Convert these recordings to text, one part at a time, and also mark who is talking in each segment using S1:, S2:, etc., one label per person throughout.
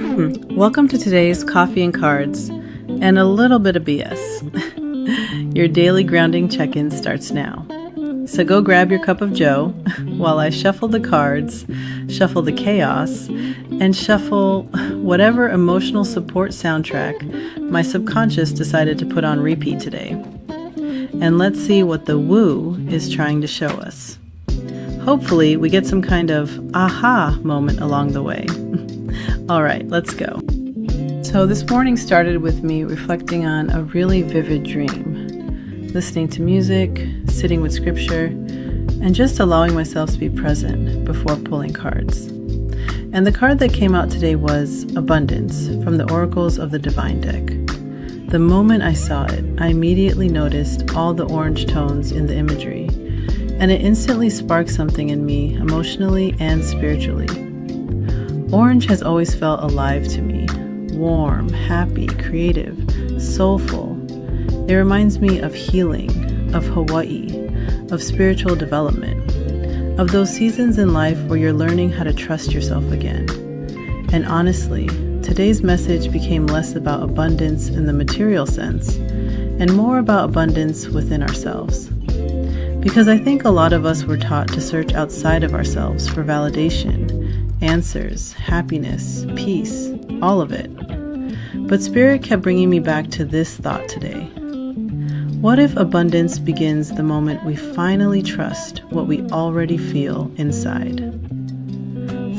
S1: Welcome to today's Coffee and Cards and a little bit of BS. Your daily grounding check-in starts now. So go grab your cup of joe while I shuffle the cards, shuffle the chaos, and shuffle whatever emotional support soundtrack my subconscious decided to put on repeat today. And let's see what the woo is trying to show us. Hopefully we get some kind of aha moment along the way. All right, let's go. So this morning started with me reflecting on a really vivid dream, listening to music, sitting with scripture, and just allowing myself to be present before pulling cards. And the card that came out today was Abundance from the Oracles of the Divine deck. The moment I saw it, I immediately noticed all the orange tones in the imagery, and it instantly sparked something in me emotionally and spiritually. Orange has always felt alive to me, warm, happy, creative, soulful. It reminds me of healing, of Hawaii, of spiritual development, of those seasons in life where you're learning how to trust yourself again. And honestly, today's message became less about abundance in the material sense and more about abundance within ourselves. Because I think a lot of us were taught to search outside of ourselves for validation, answers, happiness, peace, all of it. But Spirit kept bringing me back to this thought today. What if abundance begins the moment we finally trust what we already feel inside?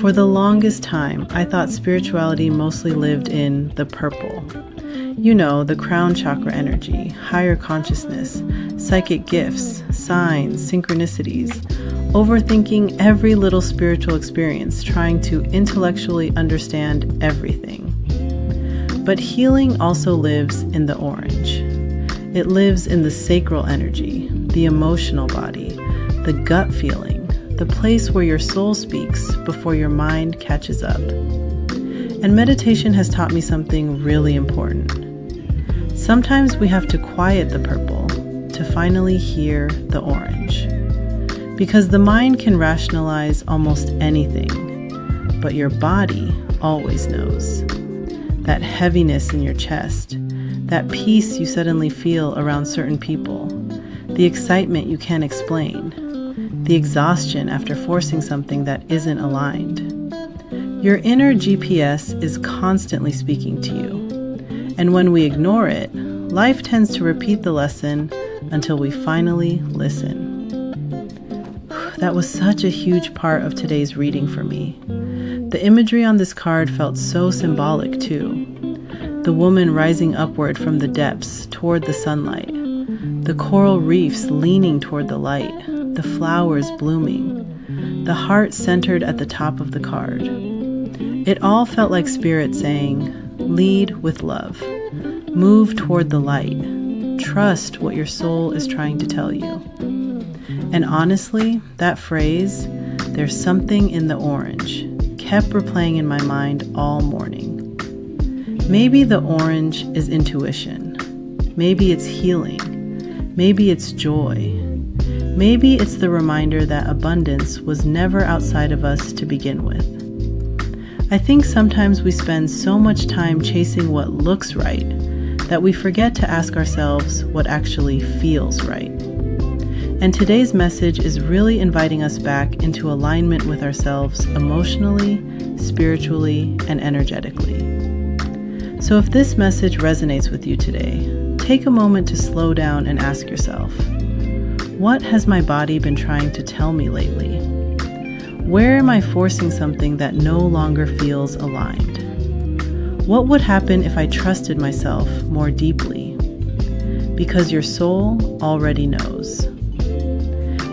S1: For the longest time, I thought spirituality mostly lived in the purple. You know, the crown chakra energy, higher consciousness, psychic gifts, signs, synchronicities, overthinking every little spiritual experience, trying to intellectually understand everything. But healing also lives in the orange. It lives in the sacral energy, the emotional body, the gut feeling, the place where your soul speaks before your mind catches up. And meditation has taught me something really important. Sometimes we have to quiet the purple to finally hear the orange. Because the mind can rationalize almost anything, but your body always knows. That heaviness in your chest, that peace you suddenly feel around certain people, the excitement you can't explain, the exhaustion after forcing something that isn't aligned. Your inner GPS is constantly speaking to you. And when we ignore it, life tends to repeat the lesson until we finally listen. That was such a huge part of today's reading for me. The imagery on this card felt so symbolic too. The woman rising upward from the depths toward the sunlight, the coral reefs leaning toward the light, the flowers blooming, the heart centered at the top of the card. It all felt like Spirit saying, lead with love, move toward the light, trust what your soul is trying to tell you. And honestly, that phrase, there's something in the orange, kept replaying in my mind all morning. Maybe the orange is intuition. Maybe it's healing. Maybe it's joy. Maybe it's the reminder that abundance was never outside of us to begin with. I think sometimes we spend so much time chasing what looks right that we forget to ask ourselves what actually feels right. And today's message is really inviting us back into alignment with ourselves emotionally, spiritually, and energetically. So if this message resonates with you today, take a moment to slow down and ask yourself, what has my body been trying to tell me lately? Where am I forcing something that no longer feels aligned? What would happen if I trusted myself more deeply? Because your soul already knows.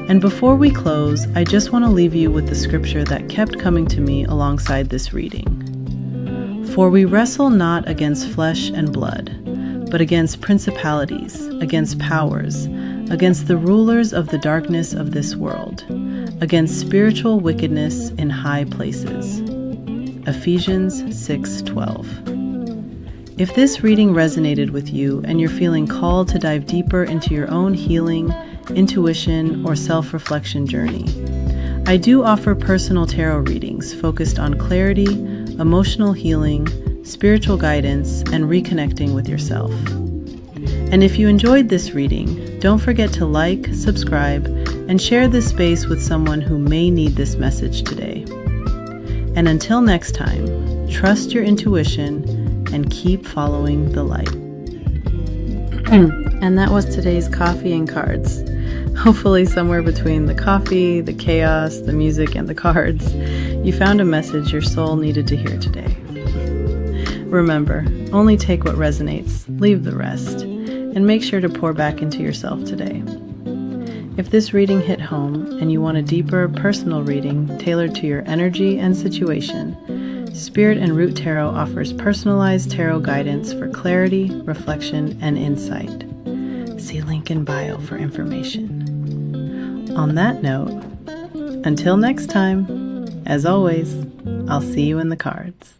S1: And before we close, I just want to leave you with the scripture that kept coming to me alongside this reading. For we wrestle not against flesh and blood, but against principalities, against powers, against the rulers of the darkness of this world, against spiritual wickedness in high places. Ephesians 6:12. If this reading resonated with you and you're feeling called to dive deeper into your own healing, intuition, or self-reflection journey, I do offer personal tarot readings focused on clarity, emotional healing, spiritual guidance, and reconnecting with yourself. And if you enjoyed this reading, don't forget to like, subscribe, and share this space with someone who may need this message today. And until next time, trust your intuition and keep following the light. And that was today's coffee and cards. Hopefully somewhere between the coffee, the chaos, the music, and the cards, you found a message your soul needed to hear today. Remember, only take what resonates, leave the rest, and make sure to pour back into yourself today. If this reading hit home and you want a deeper, personal reading tailored to your energy and situation, Spirit and Root Tarot offers personalized tarot guidance for clarity, reflection, and insight. See link in bio for information. On that note, until next time, as always, I'll see you in the cards.